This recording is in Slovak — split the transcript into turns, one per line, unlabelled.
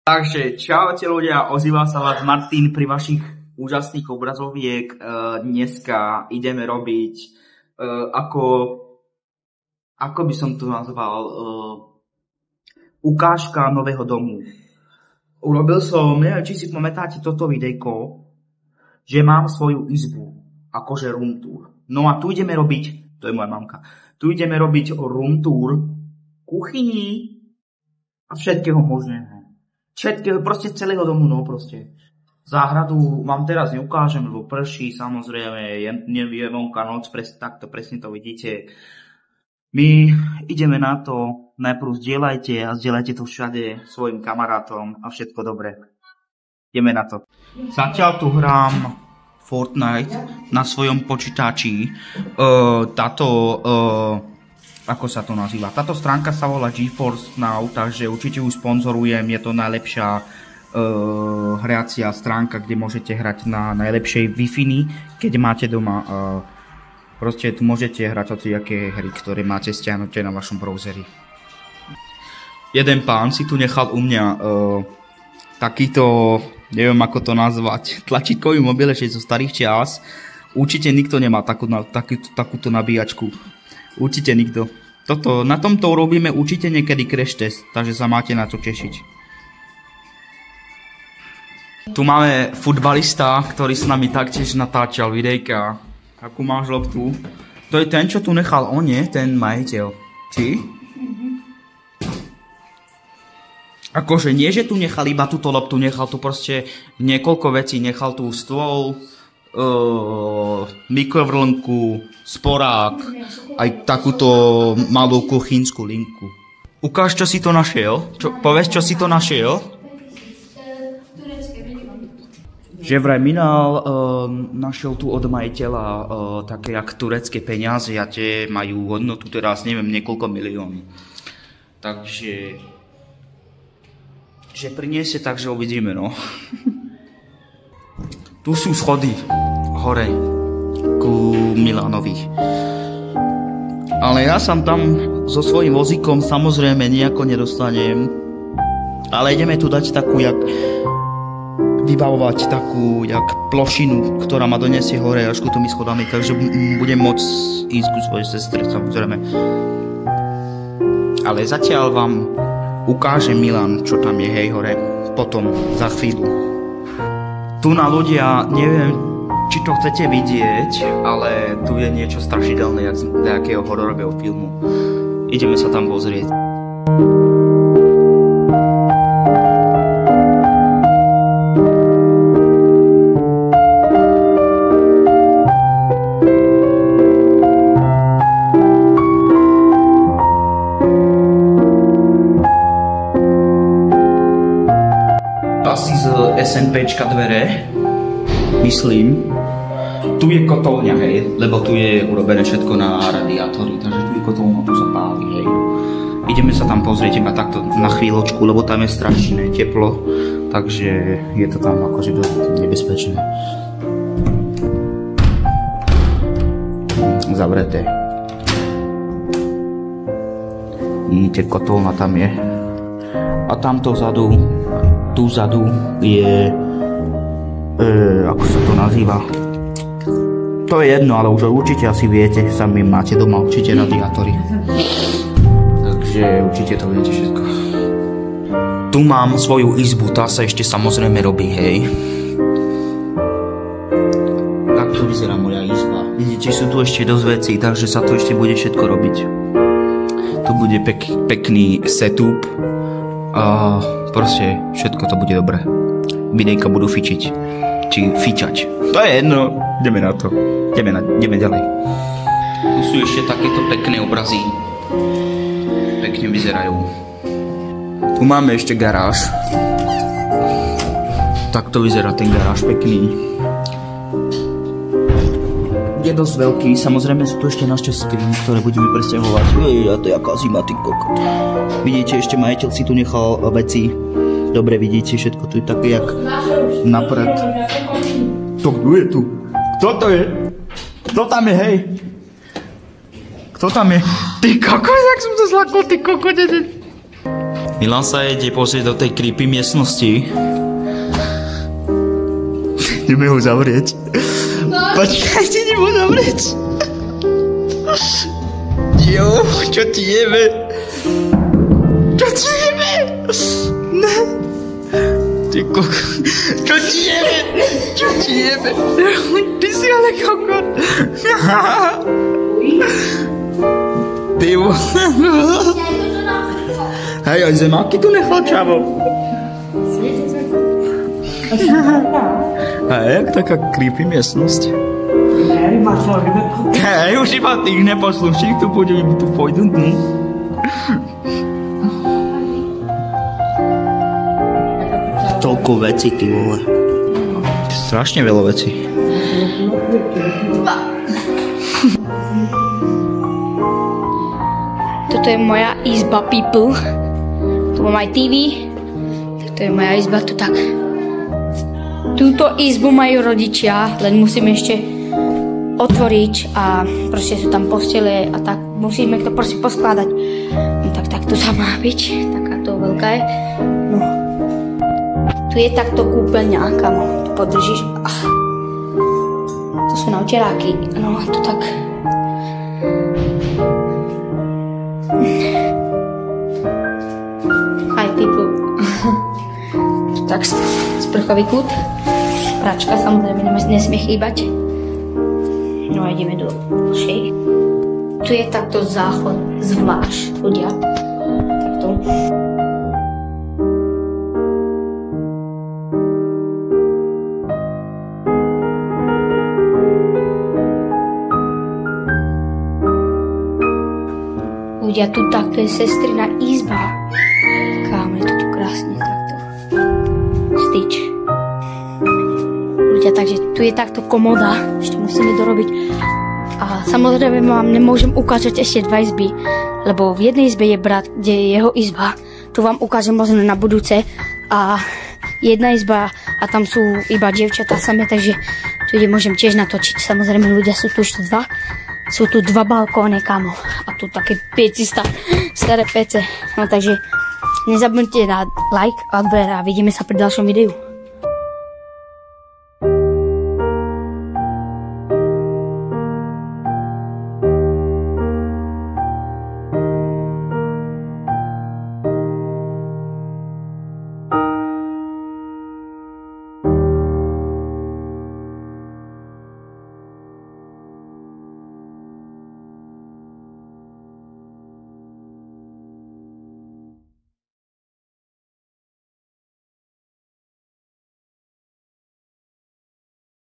Takže čaute ľudia, ozýva sa vás Martin pri vašich úžasných obrazoviek. Dneska ideme robiť ako by som to nazval, ukážka nového domu. Urobil som, neviem, či si pamätáte toto videjko, že mám svoju izbu, akože room tour. No a tu ideme robiť, to je moja mamka, tu ideme robiť room tour kuchyni a všetkého možného. Všetkého, proste celého domu, no proste. Záhradu vám teraz neukážem, lebo prší, samozrejme, je vonka noc, takto presne to vidíte. My ideme na to, najprv zdieľajte to všade svojim kamarátom a všetko dobré. Ideme na to. Zatiaľ tu hrám Fortnite na svojom počítači. Ako sa to nazýva? Táto stránka sa volá GeForce Now, takže určite ju sponzorujem. Je to najlepšia hracia stránka, kde môžete hrať na najlepšej Wi-Fi, keď máte doma. Proste tu môžete hrať hociaké hry, ktoré máte stiahnuté na vašom browseri. Jeden pán si tu nechal u mňa takýto, neviem ako to nazvať, tlačítkový mobil ešte zo starých čias. Určite nikto nemá takúto nabíjačku. Určite nikto. Na tomto urobíme určite niekedy crash test, takže sa máte na čo tešiť. Tu máme futbalista, ktorý s nami taktiež natáčal videjka. Akú máš loptu? To je ten, čo tu nechal on, nie? Ten majiteľ. Či? Akože nie, že tu nechal iba túto loptu, nechal tu proste niekoľko vecí. Nechal tu stôl, mikrovlnku, sporák, aj takúto malú kuchynskú linku. Ukáž, čo si to našiel? Povedz, čo si to našiel? Že vraj Minál našiel tu od majiteľa také jak turecké peniaze a tie majú hodnotu teraz, neviem, niekoľko miliónov. Takže že priniesie, takže uvidíme, no. Tu sú schody hore ku Milánovi. Ale ja sa tam so svojím vozíkom samozrejme nejako nedostanem. Ale ideme tu dať takú, vybavovať takú, plošinu, ktorá ma donesie hore až ku tými schodami, takže budem môcť ísť ku svojej sestre, samozrejme. Ale zatiaľ vám ukážem Milan, čo tam je, hej, hore, potom, za chvíľu. Tu na ľudia, neviem, či to chcete vidieť, ale tu je niečo strašidelné, jak z nejakého hororového filmu. Ideme sa tam pozrieť. Asi z SNPčka dvere, myslím. Tu je kotolňa, hej, lebo tu je urobené všetko na radiátory, takže tu je kotolňa, tu sa páli, hej. Ideme sa tam pozrieť iba takto na chvíľočku, lebo tam je strašné teplo, takže je to tam akože dosť nebezpečné. Zavreté. Vidíte, kotolňa tam je. A tamto vzadu, tu vzadu je, ako sa to nazýva, to je jedno, ale už určite asi viete, sami máte doma určite radiátory, takže určite to viete všetko. Tu mám svoju izbu, tá sa ešte samozrejme robí, hej. Tak tu vyzerá moja izba. Vidíte, sú tu ešte dosť vecí, takže sa tu ešte bude všetko robiť. Tu bude pekný setup a proste všetko to bude dobré. Videjka budú fičiť. Či fičať. To je jedno. Ideme na to. Ideme ďalej. Tu sú ešte takéto pekné obrazy. Pekne vyzerajú. Tu máme ešte garáž. Takto vyzerá ten garáž pekný. Je dosť veľký. Samozrejme sú tu ešte naše skríny, ktoré budeme presťahovať. A to je jaká zima, ty kokot. Vidíte, ešte majiteľ si tu nechal veci. Dobre vidíte, všetko tu je také jak napred. To kto je tu? Kto to je? Kto tam je, hej? Kto tam je? Ty kokos, jak som to zlakol, ty kokot. Milan sa ide pozrieť do tej creepy miestnosti. Ideme ho zavrieť. Počkajte, ideme ho zavrieť. Jo, čo ti jebe? Čo ti jebe? Ne. Ty koko. Čo ti jebe? Čo ti jebe? Ty si ale kokot. Ty hej, aj zemáky tu nechal, čavo. Hej, jak taká creepy miestnosť. Hej, už iba tých neposlušných tu pôjdu dnu. Toľko vecí, ty vole. Strašne veľa vecí.
Toto je moja izba, people. Tu mám aj TV. Toto je moja izba, tu tak. Túto izbu majú rodičia, len musím ešte otvoriť a proste sú tam postele a tak musíme to proste poskladať. No tak to sa má byť, takáto veľká je. No. Tu je takto kúpeľňa, kamo, tu podržíš. To sú nauteráky, no to tak. Aj people. Tak sprchový kút. Pračka samozrejme nesmie chýbať. No a ideme do ďalšej. Tu je takto záchod zvlášť, ľudia. Takto. Ľudia, tu takto je sestrina izba. Kámo, je to tu krásne takto. Styč. Ľudia, takže tu je takto komoda. Ešte musíme dorobiť. A samozrejme vám nemôžem ukázať ešte 2 izby, lebo v jednej izbe je brat, kde je jeho izba. Tu vám ukážem možno na budúce. A jedna izba a tam sú iba dievčatá samé, takže tu môžem tiež natočiť. Samozrejme ľudia, sú tu ešte 2. Sú tu 2 balkóny, kamo. A tu také piecista, staré pece. No takže nezabudnite na like, odber a vidíme sa pri ďalšom videu.